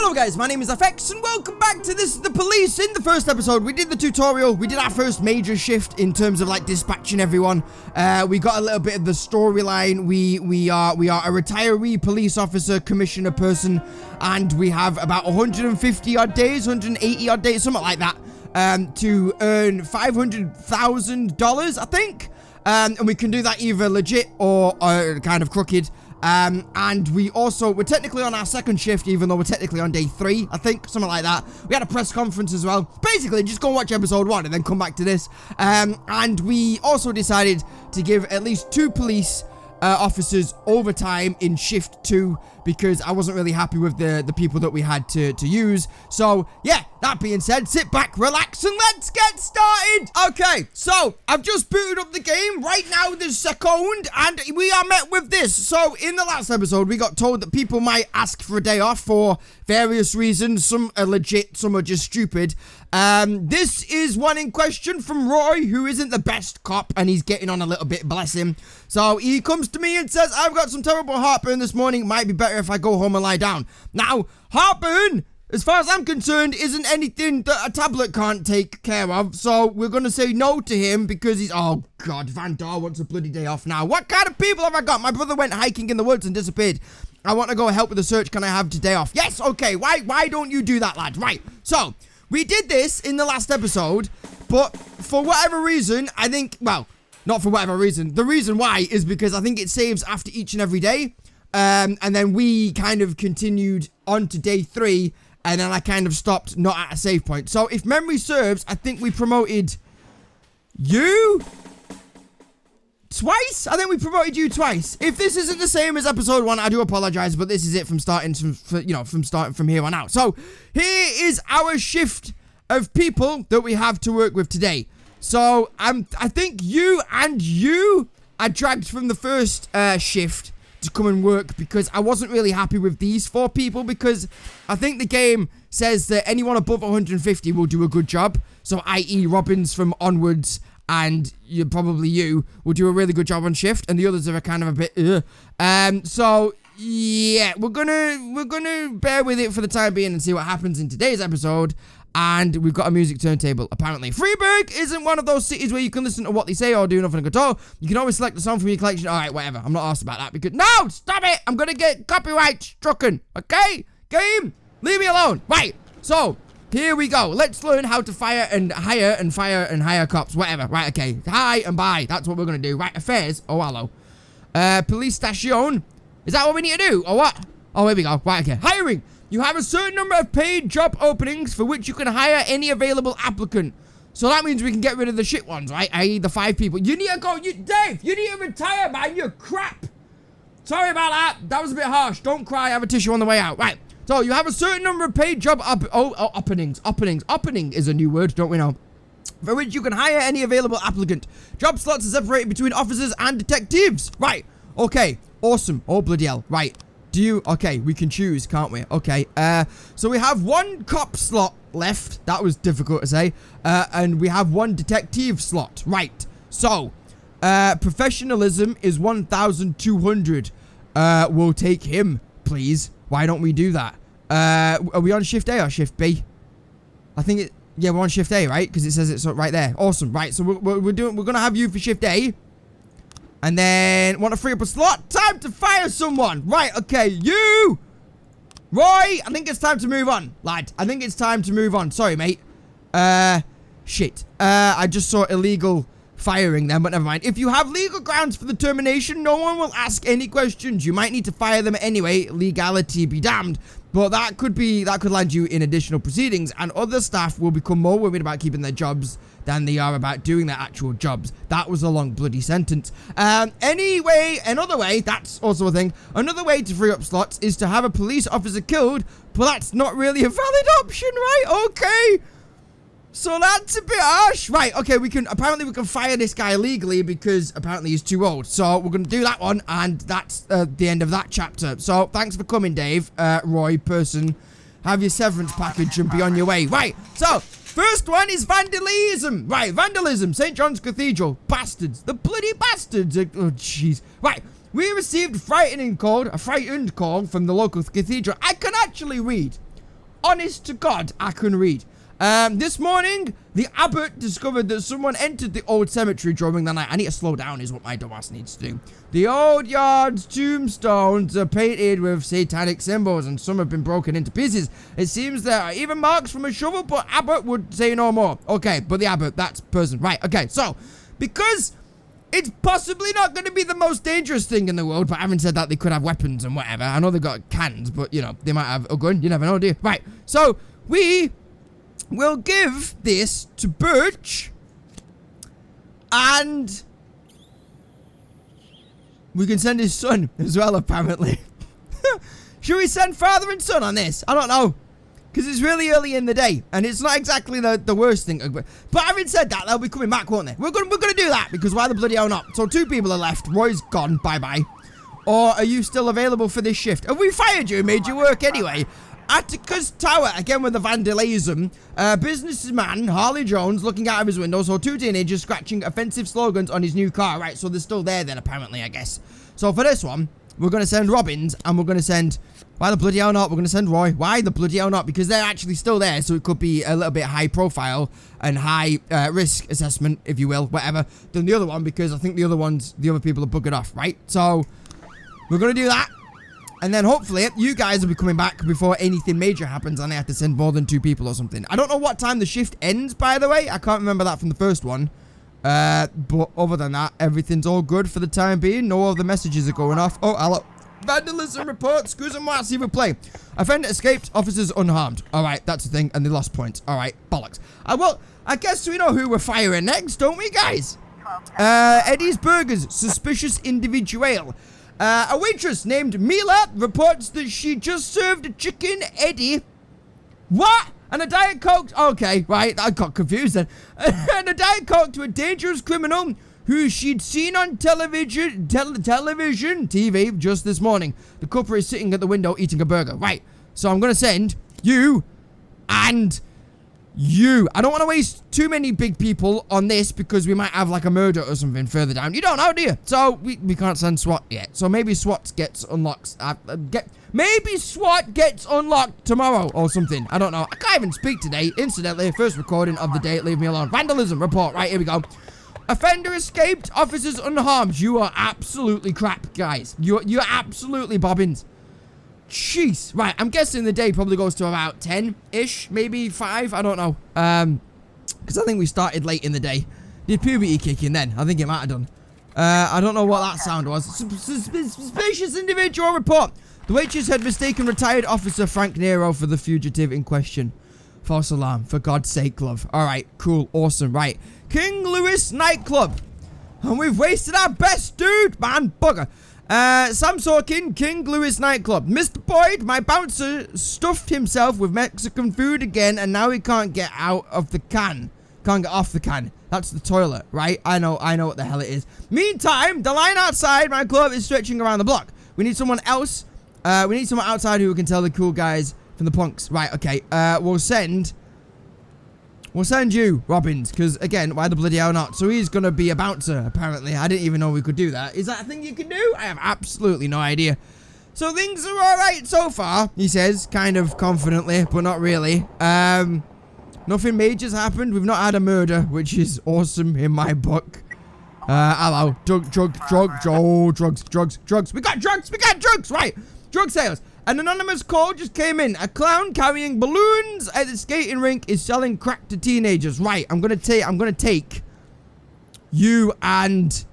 Hello guys, my name is FX and welcome back to This is the Police. In the first episode, we did the tutorial. We did our first major shift in terms of like dispatching everyone. We got a little bit of the storyline. We are a retiree police officer, commissioner person, and we have about 150 odd days, 180 odd days, something like that, to earn $500,000, I think. And we can do that either legit or kind of crooked. And we're technically on our second shift, even though we're technically on day 3, I think, something like that. We had a press conference as well. Basically, just go and watch episode 1 and then come back to this. And we also decided to give at least 2 police officers overtime in shift 2 because I wasn't really happy with the people that we had to use. So yeah, that being said, sit back, relax, and let's get started. Okay, so I've just booted up the game right now this second, and we are met with this. So in the last episode, we got told that people might ask for a day off for various reasons. Some are legit, some are just stupid. This is one in question from Roy, who isn't the best cop, and he's getting on a little bit, bless him. So he comes to me and says, I've got some terrible heartburn this morning. Might be better if I go home and lie down. Now, heartburn, as far as I'm concerned, isn't anything that a tablet can't take care of. So we're going to say no to him because he's... Oh, God, Van Dar wants a bloody day off now. What kind of people have I got? My brother went hiking in the woods and disappeared. I want to go help with the search. Can I have today off? Yes, okay. Why don't you do that, lad? Right, so... we did this in the last episode, but for whatever reason, I think, well, not for whatever reason. The reason why is because I think it saves after each and every day. And then we kind of continued on to day 3, and then I kind of stopped not at a save point. So if memory serves, I think we promoted you twice. I think we promoted you twice. If this isn't the same as episode 1, I do apologize, but this is it from starting from here on out. So here is our shift of people that we have to work with today. So I think you are dragged from the first shift to come and work because I wasn't really happy with these 4 people because I think the game says that anyone above 150 will do a good job. So i.e. Robbins from onwards, and you will do a really good job on shift, and the others are kind of a bit so yeah, we're gonna bear with it for the time being and see what happens in today's episode. And we've got a music turntable, apparently. Freiburg isn't one of those cities where you can listen to what they say or do nothing at all. You can always select a song from your collection. Alright, whatever, I'm not asked about that because... No, stop it! I'm gonna get copyright strucken, okay? Game, leave me alone. Right, so here we go. Let's learn how to fire and hire cops. Whatever. Right, okay. Hi and bye. That's what we're going to do. Right, affairs. Oh, hello. Police station. Is that what we need to do? Or what? Oh, here we go. Right, okay. Hiring. You have a certain number of paid job openings for which you can hire any available applicant. So that means we can get rid of the shit ones, right? I.e. the 5 people. You need to go. Dave, you need to retire, man. You're crap. Sorry about that. That was a bit harsh. Don't cry. Have a tissue on the way out. Right. So, you have a certain number of paid job openings. Opening is a new word, don't we know? For which you can hire any available applicant. Job slots are separated between officers and detectives. Right. Okay. Awesome. Oh, bloody hell. Right. Okay, we can choose, can't we? Okay. So we have 1 cop slot left. That was difficult to say. And we have 1 detective slot. Right. So, professionalism is 1,200. We'll take him, please. Why don't we do that? Are we on shift A or shift B? I think yeah, we're on shift A, right? Because it says it's right there. Awesome. Right, so we're gonna have you for shift A. And then want to free up a slot? Time to fire someone. Right, okay, you Roy, I think it's time to move on, lad. I think it's time to move on. Sorry, mate. Shit. I just saw illegal firing them, but never mind. If you have legal grounds for the termination, no one will ask any questions. You might need to fire them anyway. Legality be damned. But that could land you in additional proceedings, and other staff will become more worried about keeping their jobs than they are about doing their actual jobs. That was a long bloody sentence. Anyway, another way, that's also a thing. Another way to free up slots is to have a police officer killed, but that's not really a valid option, right? Okay. So that's a bit harsh. Right, okay, apparently we can fire this guy legally because apparently he's too old. So we're going to do that one, and that's the end of that chapter. So thanks for coming, Dave, Roy, person. Have your severance package and be on your way. Right, so first one is vandalism. Right, vandalism, St. John's Cathedral. Bastards, the bloody bastards. Oh, jeez. Right, we received a frightened call from the local cathedral. I can actually read. honest to God, I can read. This morning, the abbot discovered that someone entered the old cemetery during the night. I need to slow down is what my dumbass needs to do. The old yard's tombstones are painted with satanic symbols and some have been broken into pieces. It seems there are even marks from a shovel, but abbot would say no more. Okay, but the abbot, that's person. Right, okay, so, because it's possibly not going to be the most dangerous thing in the world, but having said that, they could have weapons and whatever. I know they've got cannons, but, you know, they might have a gun. You never know, do you? Right, so, we'll give this to Birch, and we can send his son as well, apparently. Should we send father and son on this? I don't know, because it's really early in the day, and it's not exactly the worst thing. But having said that, they'll be coming back, won't they? We're gonna do that, because why the bloody hell not? So 2 people are left. Roy's gone, bye-bye. Or are you still available for this shift? Have we fired you and made you work anyway? Atticus Tower, again with the vandalism. Businessman Harley Jones looking out of his window. So 2 teenagers scratching offensive slogans on his new car. Right, so they're still there then, apparently, I guess. So for this one, we're going to send Robbins, and we're going to send... Why the bloody hell not? We're going to send Roy. Why the bloody hell not? Because they're actually still there, so it could be a little bit high profile and high risk assessment, if you will, whatever, than the other one, because I think the other people are buggered off, right? So we're going to do that. And then hopefully you guys will be coming back before anything major happens and I have to send more than 2 people or something. I don't know what time the shift ends, by the way. I can't remember that from the first one. But other than that, everything's all good for the time being. No other messages are going off. Oh, hello. Vandalism report. Excuse-moi, see replay. Offender escaped. Officers unharmed. All right, that's the thing. And they lost points. All right, bollocks. Well, I guess we know who we're firing next, don't we, guys? Eddie's Burgers. Suspicious individual. A waitress named Mila reports that she just served a chicken Eddie. What? And a Diet Coke. Okay, right. I got confused then. And a Diet Coke to a dangerous criminal who she'd seen on television, TV, just this morning. The couple is sitting at the window eating a burger. Right. So I'm going to send you and you. I don't want to waste too many big people on this because we might have like a murder or something further down. You don't know, do you? So we can't send SWAT yet. So maybe SWAT gets unlocked. Maybe SWAT gets unlocked tomorrow or something. I don't know. I can't even speak today. Incidentally, first recording of the day. Leave me alone. Vandalism report. Right, here we go. Offender escaped. Officers unharmed. You are absolutely crap, guys. You're absolutely bobbins. Jeez. Right, I'm guessing the day probably goes to about 10-ish, maybe 5, I don't know. Because I think we started late in the day. Did puberty kick in then? I think it might have done. I don't know what that sound was. Suspicious individual report. The waitress had mistaken retired officer Frank Nero for the fugitive in question. False alarm. For God's sake, love. Alright, cool, awesome, right. King Louis nightclub. And we've wasted our best dude, man. Bugger. Sam Sorkin, King Louis nightclub. Mr. Boyd, my bouncer, stuffed himself with Mexican food again, and now he can't get out of the can. Can't get off the can. That's the toilet, right? I know what the hell it is. Meantime, the line outside my club is stretching around the block. We need someone else. We need someone outside who can tell the cool guys from the punks. Right, okay. We'll send you, Robbins, because, again, why the bloody hell not? So he's going to be a bouncer, apparently. I didn't even know we could do that. Is that a thing you can do? I have absolutely no idea. So things are all right so far, he says, kind of confidently, but not really. Nothing major's happened. We've not had a murder, which is awesome in my book. Hello. Drugs. We got drugs, right. Drug sales. An anonymous call just came in. A clown carrying balloons at the skating rink is selling crack to teenagers. Right, I'm gonna take you and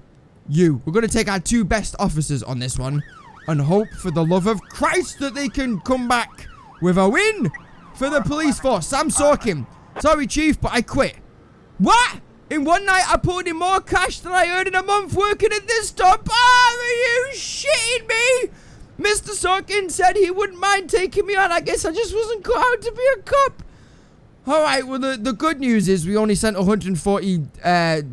you. We're gonna take our 2 best officers on this one and hope for the love of Christ that they can come back with a win for the police force. Sam Sorkin. Sorry, Chief, but I quit. What? In one night, I pulled in more cash than I earned in a month working at this top. Are you shitting me? Mr. Sorkin said he wouldn't mind taking me on. I guess I just wasn't cut out to be a cop. Alright, well, the good news is we only sent 140, a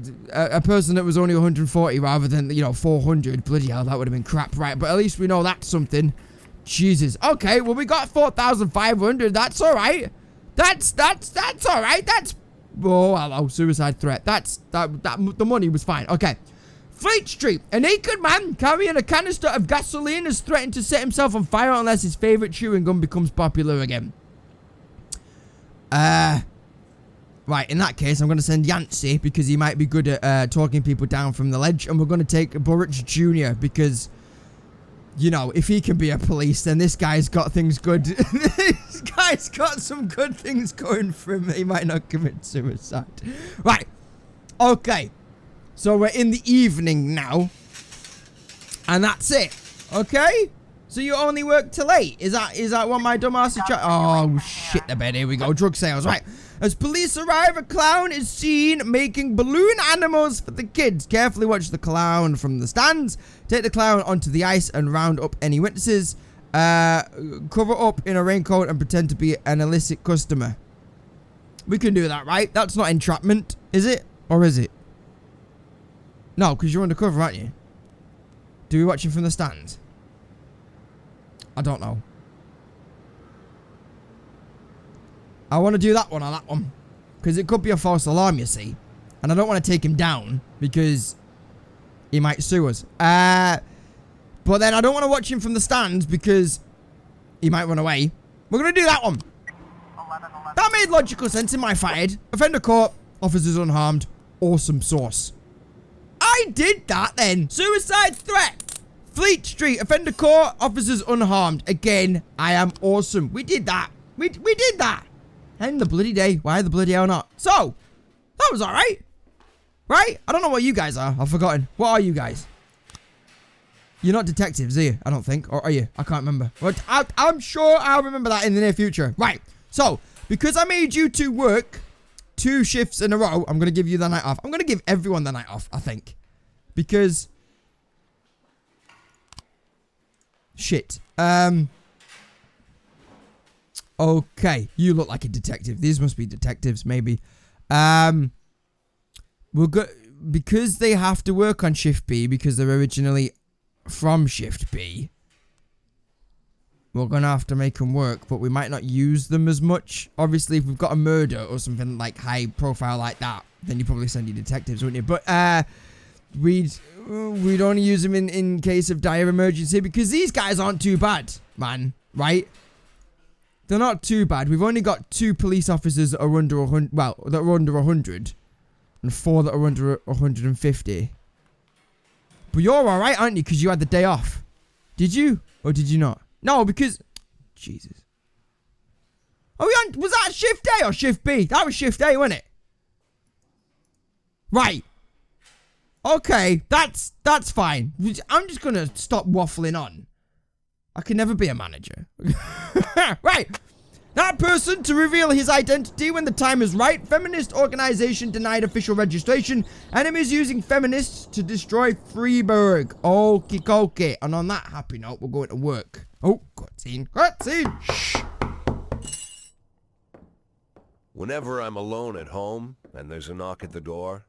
person that was only 140 rather than, 400. Bloody hell, that would have been crap, right? But at least we know that's something. Jesus. Okay, well, we got 4,500. That's alright. That's alright. Oh, hello, suicide threat. The money was fine. Okay. Fleet Street. A naked man carrying a canister of gasoline has threatened to set himself on fire unless his favorite chewing gum becomes popular again. Right, in that case, I'm going to send Yancey because he might be good at talking people down from the ledge. And we're going to take Burrich Jr. because, you know, if he can be a police, then this guy's got things good. This guy's got some good things going for him. He might not commit suicide. Right. Okay. So we're in the evening now. And that's it. Okay? So you only work till 8? Is that what my dumbass is trying? Oh, shit the bed. Here we go. Drug sales. Right. As police arrive, a clown is seen making balloon animals for the kids. Carefully watch the clown from the stands. Take the clown onto the ice and round up any witnesses. Cover up in a raincoat and pretend to be an illicit customer. We can do that, right? That's not entrapment, is it? Or is it? No, because you're undercover, aren't you? Do we watch him from the stands? I don't know. I want to do that one or that one. Because it could be a false alarm, you see. And I don't want to take him down because he might sue us. But then I don't want to watch him from the stands because he might run away. We're going to do that one. That made logical sense in my fired. Offender caught. Officers unharmed. Awesome sauce. I did that then. Suicide threat. Fleet Street. Offender caught. Officers unharmed. Again, I am awesome. We did that. We did that. End the bloody day. Why the bloody hell not? So, that was alright. Right? I don't know what you guys are. I've forgotten. What are you guys? You're not detectives, are you? I don't think. Or are you? I can't remember. But I'm sure I'll remember that in the near future. Right. So, because I made you two work 2 shifts in a row, I'm going to give you the night off. I'm going to give everyone the night off, I think. Because... shit. Okay, you look like a detective. These must be detectives, maybe. We'll go because they have to work on shift B because they're originally from shift B. We're gonna have to make them work, but we might not use them as much. Obviously, if we've got a murder or something like high profile like that, then you probably send your detectives, wouldn't you? But we'd only use them in case of dire emergency because these guys aren't too bad, man. Right? They're not too bad. We've only got 2 police officers that are under 100. Well, that are under 100, and 4 that are under 150. But you're all right, aren't you? Because you had the day off. Did you, or did you not? No, because Jesus. Oh, was that shift A or shift B? That was shift A, wasn't it? Right. Okay, that's fine. I'm just gonna stop waffling on. I can never be a manager. Right. That person to reveal his identity when the time is right. Feminist organization denied official registration. Enemies using feminists to destroy Freeburg. Okie dokie. And on that happy note, we're going to work. Oh, cutscene. Cutscene. Shh. Whenever I'm alone at home and there's a knock at the door,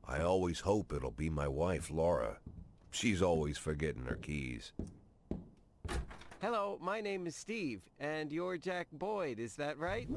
I always hope it'll be my wife, Laura. She's always forgetting her keys. Hello, my name is Steve, and you're Jack Boyd, is that right?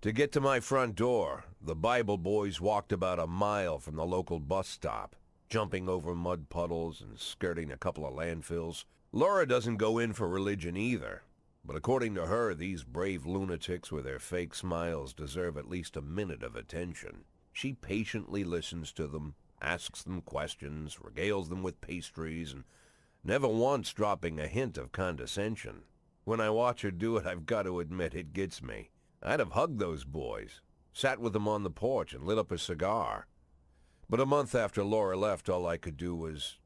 To get to my front door, the Bible boys walked about a mile from the local bus stop, jumping over mud puddles and skirting a couple of landfills. Laura doesn't go in for religion either, but according to her, these brave lunatics with their fake smiles deserve at least a minute of attention. She patiently listens to them, asks them questions, regales them with pastries, and never once dropping a hint of condescension. When I watch her do it, I've got to admit it gets me. I'd have hugged those boys, sat with them on the porch and lit up a cigar. But a month after Laura left, all I could do was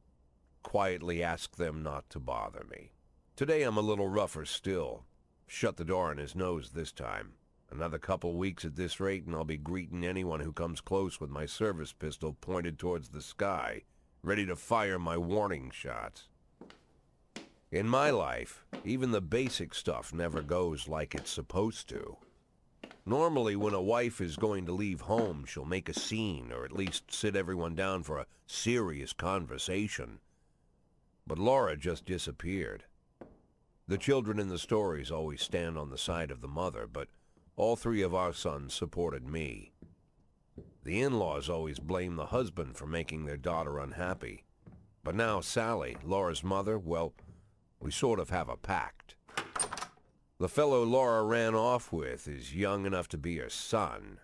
quietly ask them not to bother me. Today I'm a little rougher still. Shut the door on his nose this time. Another couple weeks at this rate and I'll be greeting anyone who comes close with my service pistol pointed towards the sky, ready to fire my warning shots. In my life, even the basic stuff never goes like it's supposed to. Normally, when a wife is going to leave home, she'll make a scene, or at least sit everyone down for a serious conversation. But Laura just disappeared. The children in the stories always stand on the side of the mother, but all 3 of our sons supported me. The in-laws always blame the husband for making their daughter unhappy. But now Sally, Laura's mother, well, we sort of have a pact. The fellow Laura ran off with is young enough to be her son.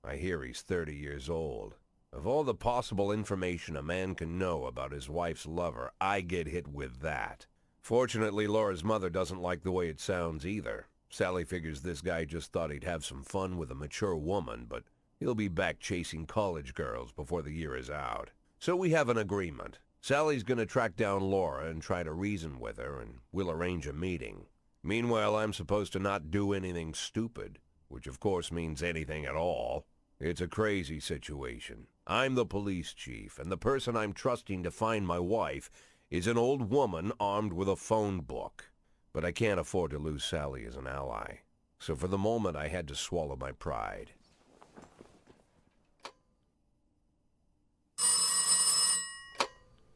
I hear he's 30 years old. Of all the possible information a man can know about his wife's lover, I get hit with that. Fortunately, Laura's mother doesn't like the way it sounds either. Sally figures this guy just thought he'd have some fun with a mature woman, but he'll be back chasing college girls before the year is out. So we have an agreement. Sally's gonna track down Laura and try to reason with her, and we'll arrange a meeting. Meanwhile, I'm supposed to not do anything stupid, which of course means anything at all. It's a crazy situation. I'm the police chief, and the person I'm trusting to find my wife is an old woman armed with a phone book. But I can't afford to lose Sally as an ally. So for the moment, I had to swallow my pride.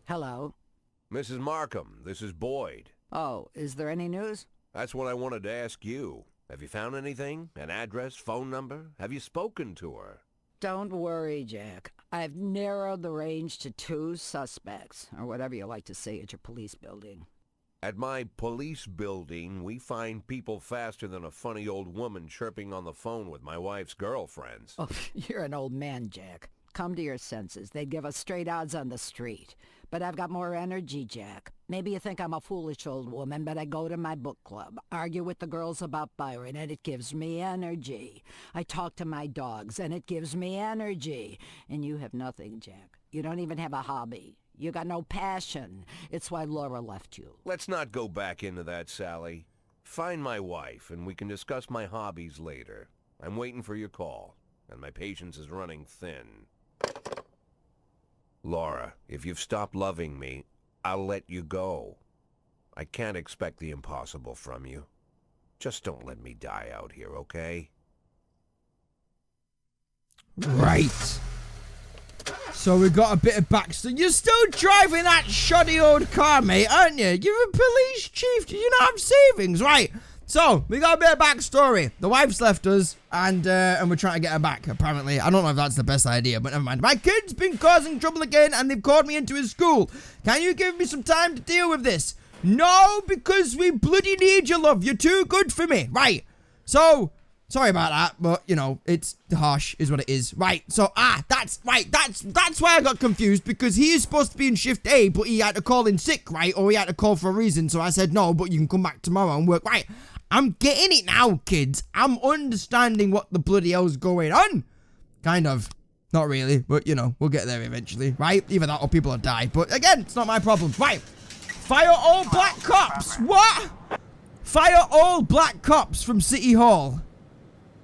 Hello. Mrs. Markham, this is Boyd. Oh, is there any news? That's what I wanted to ask you. Have you found anything? An address, phone number? Have you spoken to her? Don't worry, Jack. I've narrowed the range to 2 suspects, or whatever you like to say at your police building. At my police building, we find people faster than a funny old woman chirping on the phone with my wife's girlfriends. Oh, you're an old man, Jack. Come to your senses. They'd give us straight odds on the street. But I've got more energy, Jack. Maybe you think I'm a foolish old woman, but I go to my book club, argue with the girls about Byron, and it gives me energy. I talk to my dogs, and it gives me energy. And you have nothing, Jack. You don't even have a hobby. You got no passion. It's why Laura left you. Let's not go back into that, Sally. Find my wife, and we can discuss my hobbies later. I'm waiting for your call, and my patience is running thin. Laura, if you've stopped loving me, I'll let you go. I can't expect the impossible from you. Just don't let me die out here, okay? Right. So we got a bit of backstory. You're still driving that shoddy old car, mate, aren't you? You're a police chief. Do you not have savings? Right. So, we got a bit of backstory. The wife's left us, and we're trying to get her back, apparently. I don't know if that's the best idea, but never mind. My kid's been causing trouble again, and they've called me into his school. Can you give me some time to deal with this? No, because we bloody need your love. You're too good for me. Right. So, sorry about that, but, you know, it's harsh, is what it is. Right. So, that's right. That's why I got confused, because he is supposed to be in shift A, but he had to call in sick, right? Or he had to call for a reason, so I said, no, but you can come back tomorrow and work. Right. I'm getting it now, kids. I'm understanding what the bloody hell's going on. Kind of. Not really, but, you know, we'll get there eventually, right? Either that or people will die. But, again, it's not my problem. Right. Fire all black cops. What? Fire all black cops from City Hall.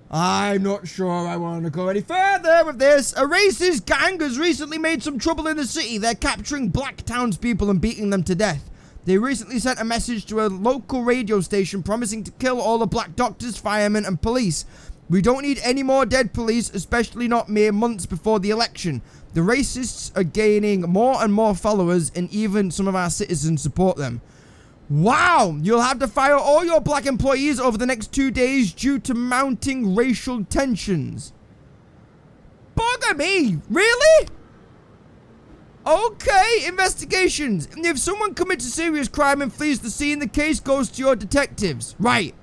I'm not sure I want to go any further with this. A racist gang has recently made some trouble in the city. They're capturing black townspeople and beating them to death. They recently sent a message to a local radio station promising to kill all the black doctors, firemen, and police. We don't need any more dead police, especially not mere months before the election. The racists are gaining more and more followers, and even some of our citizens support them. Wow! You'll have to fire all your black employees over the next 2 days due to mounting racial tensions. Bugger me! Really? Okay, investigations. If someone commits a serious crime and flees the scene, the case goes to your detectives. Right.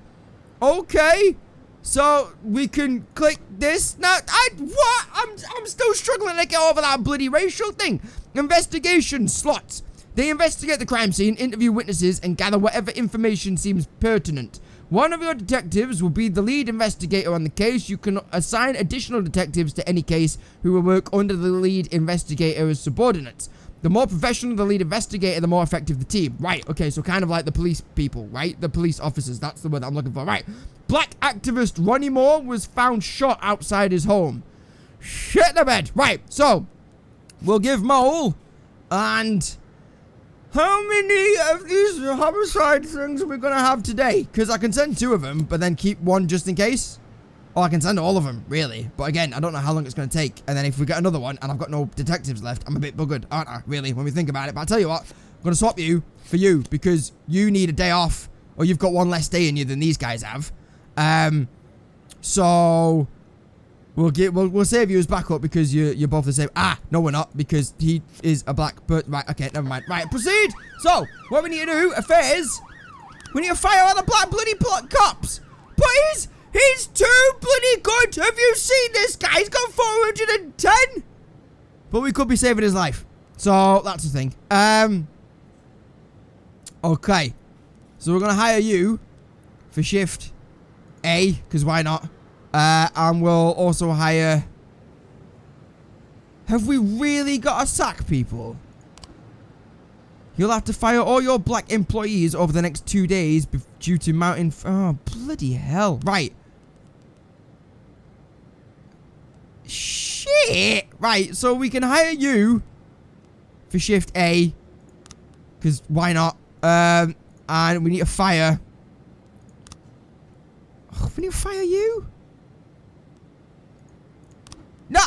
Okay. So, we can click this. Now, what? I'm still struggling to get over that bloody racial thing. Investigation slots. They investigate the crime scene, interview witnesses, and gather whatever information seems pertinent. One of your detectives will be the lead investigator on the case. You can assign additional detectives to any case who will work under the lead investigator as subordinates. The more professional the lead investigator, the more effective the team. Right, okay, so kind of like the police people, right? The police officers, that's the word I'm looking for. Right, black activist Ronnie Moore was found shot outside his home. Shit the bed. Right, so, we'll give Mole and... how many of these homicide things are we going to have today? Because I can send 2 of them, but then keep 1 just in case. Or I can send all of them, really. But again, I don't know how long it's going to take. And then if we get another one, and I've got no detectives left, I'm a bit buggered, aren't I, really, when we think about it. But I'll tell you what, I'm going to swap you for you, because you need a day off, or you've got 1 less day in you than these guys have. So... We'll save you as backup because you're both the same. No, we're not, because he is a black. But right, okay, never mind. Right, proceed. So what we need to do, affairs. We need to fire all the black bloody cops. But he's too bloody good. Have you seen this guy? He's got 410. But we could be saving his life. So, that's the thing. Okay. So, we're going to hire you for shift A, because why not? And we'll also hire... Have we really got to sack people? You'll have to fire all your black employees over the next 2 days due to mountain... Oh, bloody hell. Right. Shit. Right, so we can hire you for shift A. Because why not? And we need to fire... Oh, we need to fire you? No!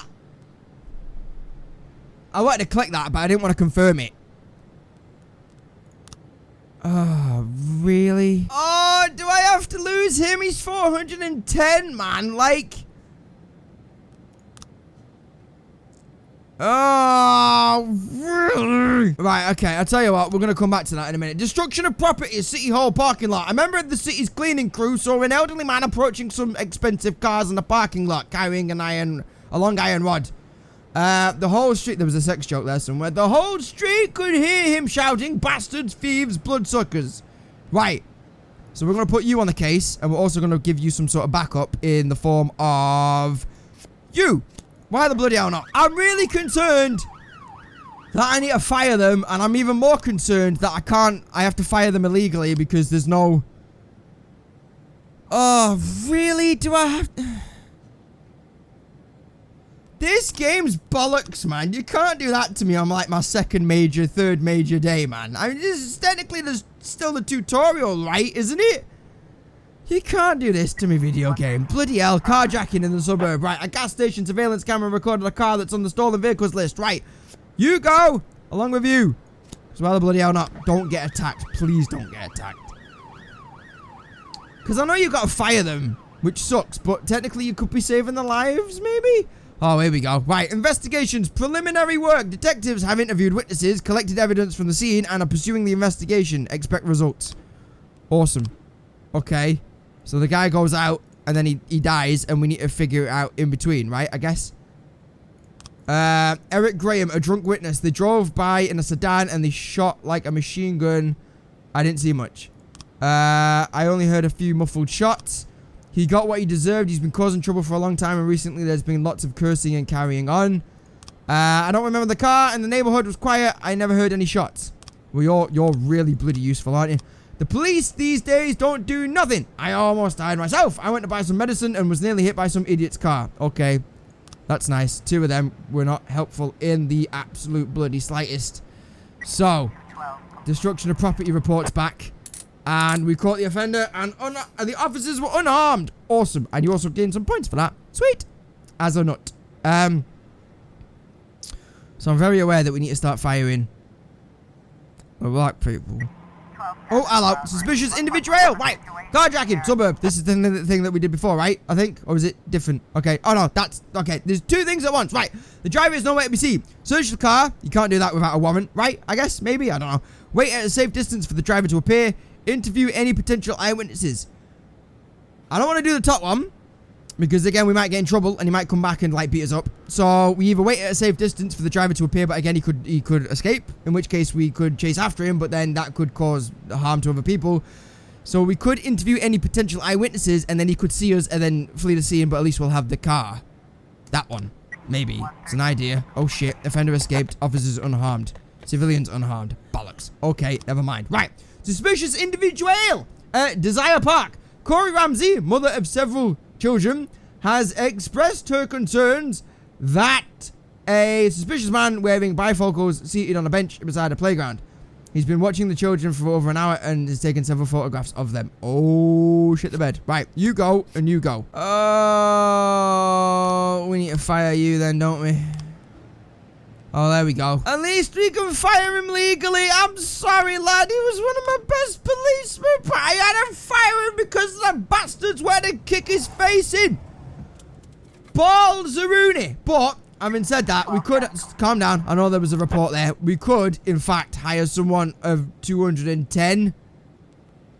I wanted to click that, but I didn't want to confirm it. Oh, really? Oh, do I have to lose him? He's 410, man. Like... Oh, really? Right, okay, I'll tell you what, we're going to come back to that in a minute. Destruction of property, City Hall parking lot. A member of the city's cleaning crew saw an elderly man approaching some expensive cars in the parking lot, carrying a long iron rod. The whole street, there was a sex joke there somewhere. The whole street could hear him shouting, bastards, thieves, bloodsuckers. Right, so we're going to put you on the case, and we're also going to give you some sort of backup in the form of you. Why the bloody hell not? I'm really concerned that I need to fire them, and I'm even more concerned that I have to fire them illegally because there's no... Oh, really? Do I have... This game's bollocks, man. You can't do that to me on, like, my third major day, man. I mean, technically, there's still the tutorial, right? Isn't it? You can't do this to me, video game. Bloody hell, carjacking in the suburb. Right, a gas station surveillance camera recorded a car that's on the stolen vehicles list. Right, you go, along with you. So why the bloody hell not? Don't get attacked. Please don't get attacked. Because I know you've got to fire them, which sucks, but technically you could be saving their lives, maybe? Oh, here we go. Right, investigations, preliminary work. Detectives have interviewed witnesses, collected evidence from the scene, and are pursuing the investigation. Expect results. Awesome. Okay. So the guy goes out, and then he dies, and we need to figure it out in between, right? I guess. Eric Graham, a drunk witness. They drove by in a sedan, and they shot like a machine gun. I didn't see much. I only heard a few muffled shots. He got what he deserved. He's been causing trouble for a long time, and recently there's been lots of cursing and carrying on. I don't remember the car, and the neighborhood was quiet. I never heard any shots. Well, you're really bloody useful, aren't you? The police these days don't do nothing. I almost died myself. I went to buy some medicine and was nearly hit by some idiot's car. Okay. That's nice. 2 of them were not helpful in the absolute bloody slightest. So, destruction of property reports back. And we caught the offender and the officers were unarmed. Awesome. And you also gained some points for that. Sweet. As a nut. So I'm very aware that we need to start firing the black people. Oh, hello. Suspicious individual. Right. Carjacking. Suburb. This is the thing that we did before, right? I think. Or is it different? Okay. Oh, no. That's... Okay. There's 2 things at once. Right. The driver is nowhere to be seen. Search the car. You can't do that without a warrant. Right? I guess. Maybe. I don't know. Wait at a safe distance for the driver to appear. Interview any potential eyewitnesses. I don't want to do the top one. Because, again, we might get in trouble and he might come back and, like, beat us up. So, we either wait at a safe distance for the driver to appear, but, again, he could escape. In which case, we could chase after him, but then that could cause harm to other people. So, we could interview any potential eyewitnesses, and then he could see us and then flee the scene, but at least we'll have the car. That one. Maybe. It's an idea. Oh, shit. Offender escaped. Officers unharmed. Civilians unharmed. Bollocks. Okay, never mind. Right. Suspicious individual. Desire Park. Corey Ramsey, mother of several children, has expressed her concerns that a suspicious man wearing bifocals seated on a bench beside a playground. He's been watching the children for over an hour and has taken several photographs of them. Oh, shit the bed. Right, you go and you go. Oh, we need to fire you then, don't we? Oh, there we go. At least we can fire him legally. I'm sorry, lad. He was one of my best policemen, but I had to fire him because the bastards were to kick his face in. Balls a Rooney. But, having said that, we could... Calm down. I know there was a report there. We could, in fact, hire someone of 210.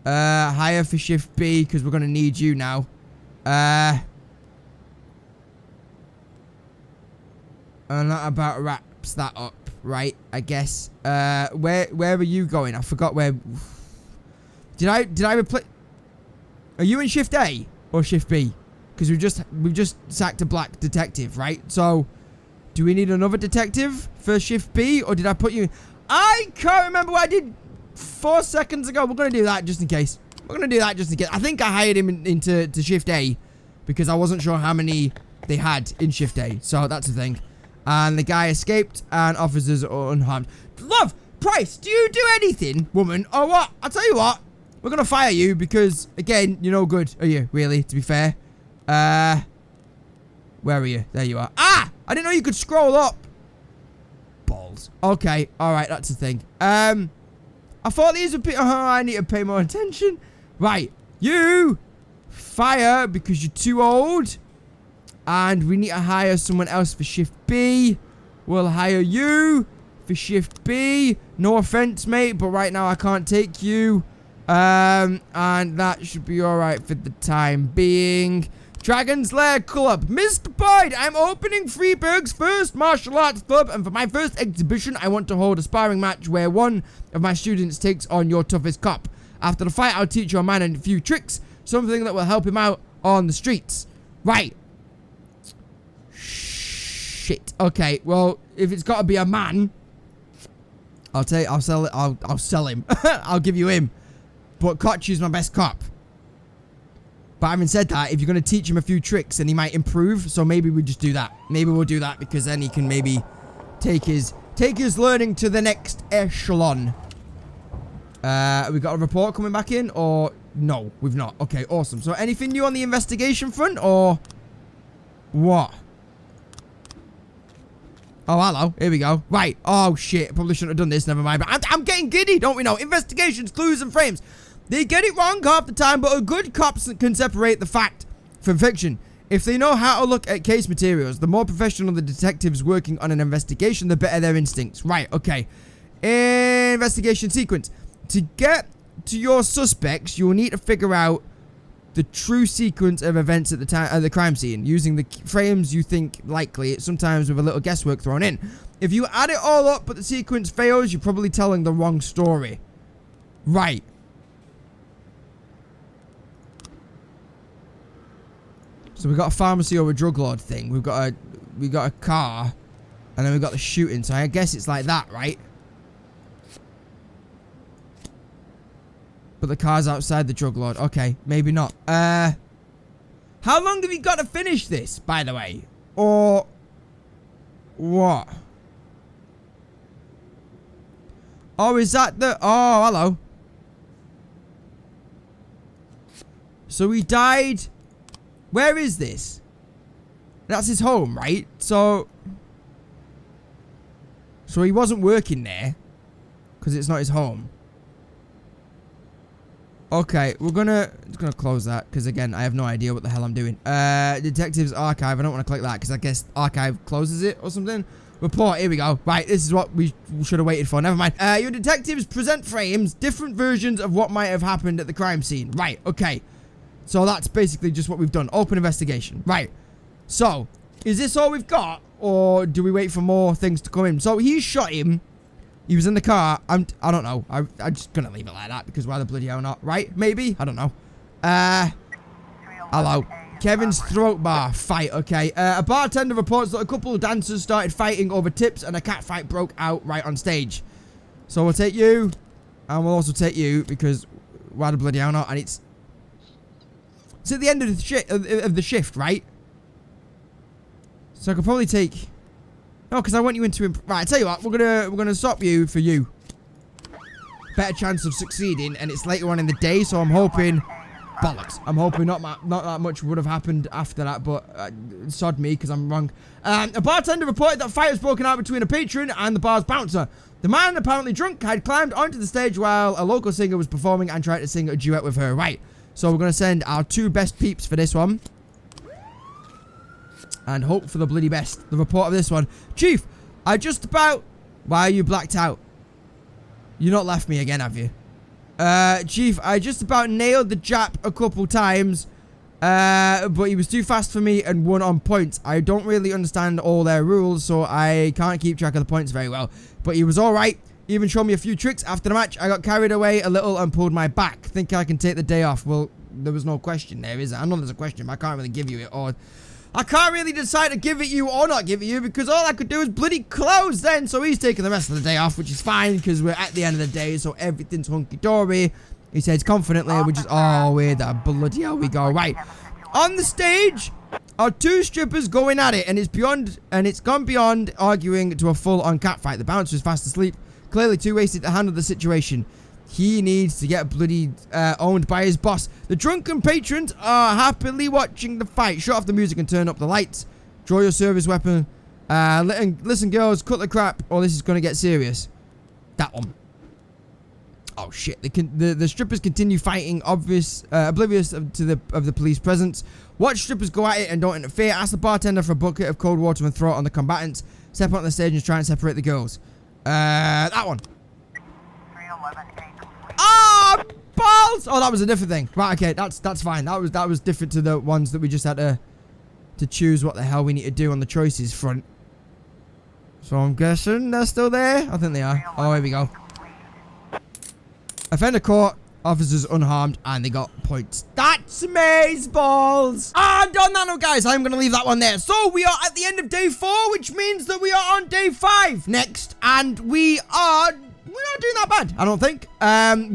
Hire for shift B, because we're going to need you now. And that about wraps that up, right? I guess. Where are you going? I forgot where. Did I replace? Are you in shift A or shift B? Because we've just sacked a black detective, right? So, do we need another detective for shift B, or did I put you? I can't remember what I did 4 seconds ago. We're gonna do that just in case. We're gonna do that just in case. I think I hired him into shift A because I wasn't sure how many they had in shift A. So that's the thing. And the guy escaped, and officers are unharmed. Love, Price, do you do anything, woman, or what? I'll tell you what. We're gonna fire you because, again, you're no good, are you? Really, to be fair. Where are you? There you are. Ah! I didn't know you could scroll up. Balls. Okay, alright, that's the thing. I thought these would be... Oh, I need to pay more attention. Right, you fire because you're too old. And we need to hire someone else for shift B. We'll hire you for shift B. No offense, mate, but right now I can't take you. And that should be alright for the time being. Dragon's Lair Club. Mr. Boyd, I'm opening Freeburg's first martial arts club, and for my first exhibition, I want to hold a sparring match where one of my students takes on your toughest cop. After the fight, I'll teach your man a few tricks, something that will help him out on the streets. Right. Shit. Okay, well, if it's got to be a man, I'll sell him. I'll give you him. But Kochu's my best cop. But having said that, if you're going to teach him a few tricks, then he might improve. So maybe we just do that. Maybe we'll do that because then he can maybe take his learning to the next echelon. We got a report coming back in, or no, we've not. Okay, awesome. So anything new on the investigation front, or what? Oh, hello. Here we go. Right. Oh, shit. Probably shouldn't have done this. Never mind. But I'm getting giddy, don't we know? Investigations, clues, and frames. They get it wrong half the time, but a good cop can separate the fact from fiction. If they know how to look at case materials, the more professional the detectives working on an investigation, the better their instincts. Right, okay. Investigation sequence. To get to your suspects, you'll need to figure out the true sequence of events at the crime scene, using the frames you think likely, sometimes with a little guesswork thrown in. If you add it all up, but the sequence fails, you're probably telling the wrong story. Right. So we got a pharmacy or a drug lord thing. We got a car, and then we got the shooting. So I guess it's like that, right? But the car's outside the drug lord. Okay, maybe not. How long have you got to finish this, by the way? Or what? Oh, is that the... Oh, hello. So he died... Where is this? That's his home, right? So he wasn't working there because it's not his home. Okay, we're gonna close that because again, I have no idea what the hell I'm doing. Detectives archive. I don't want to click that because I guess archive closes it or something. Report. Here we go. Right, this is what we should have waited for. Never mind. Your detectives present frames, different versions of what might have happened at the crime scene. Right. Okay. So that's basically just what we've done. Open investigation. Right. So, is this all we've got? Or do we wait for more things to come in? So, he shot him. He was in the car. I don't know. I'm just going to leave it like that. Because why the bloody hell not? Right? Maybe? I don't know. Hello. Kevin's throat bar. Fight. Okay. A bartender reports that a couple of dancers started fighting over tips. And a cat fight broke out right on stage. So, we'll take you. And we'll also take you. Because why the bloody hell not? And it's at the end of the shift, right? So I could probably take... No, because I want you into... Right, I tell you what, we're gonna stop you for you. Better chance of succeeding, and it's later on in the day, so I'm hoping... Bollocks. I'm hoping not that much would have happened after that, but sod me, because I'm wrong. A bartender reported that a fight was broken out between a patron and the bar's bouncer. The man, apparently drunk, had climbed onto the stage while a local singer was performing and tried to sing a duet with her. Right. So we're going to send our 2 best peeps for this one. And hope for the bloody best. The report of this one. Chief, I just about... Why are you blacked out? You not left me again, have you? Chief, I just about nailed the Jap a couple times, but he was too fast for me and won on points. I don't really understand all their rules, so I can't keep track of the points very well. But he was alright. He even showed me a few tricks. After the match, I got carried away a little and pulled my back. Think I can take the day off. Well, there was no question there, is there? I know there's a question, but I can't really give you it, or I can't really decide to give it you or not give it you, because all I could do is bloody close then. So he's taking the rest of the day off, which is fine, because we're at the end of the day, so everything's hunky-dory. He says confidently, which is, oh, where the bloody hell we go. Right. On the stage are two strippers going at it, and it's gone beyond arguing to a full-on catfight. The bouncer is fast asleep, clearly too wasted to handle the situation. He needs to get bloody owned by his boss. The drunken patrons are happily watching the fight. Shut off the music and turn up the lights. Draw your service weapon. Listen, girls, cut the crap, or this is going to get serious. That one. Oh shit! The strippers continue fighting, oblivious of the police presence. Watch strippers go at it and don't interfere. Ask the bartender for a bucket of cold water and throw it on the combatants. Step on the stage and try and separate the girls. That one. Ah, balls! Oh, that was a different thing. Right, okay, that's fine. That was different to the ones that we just had to choose what the hell we need to do on the choices front. So I'm guessing they're still there. I think they are. Oh, here we go. Offender caught, officers unharmed, and they got points. That's amaze balls. And on that note, guys, I'm gonna leave that one there. So we are at the end of day 4, which means that we are on day 5 next, and we're not doing that bad, I don't think.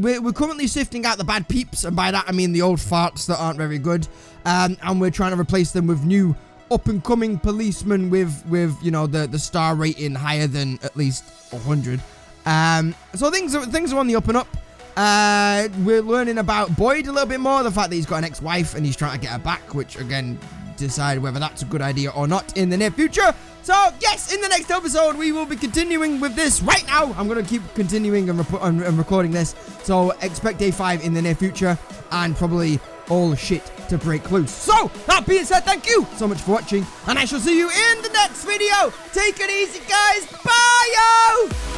We're currently sifting out the bad peeps, and by that I mean the old farts that aren't very good. And we're trying to replace them with new up-and-coming policemen with you know, the star rating higher than at least 100. So things are on the up and up. We're learning about Boyd a little bit more, the fact that he's got an ex-wife and he's trying to get her back, which again, decide whether that's a good idea or not in the near future. So yes, in the next episode we will be continuing with this. Right now I'm going to keep continuing and recording this, so expect day 5 in the near future, and probably all shit to break loose. So that being said, thank you so much for watching, and I shall see you in the next video. Take it easy, guys. Bye, yo.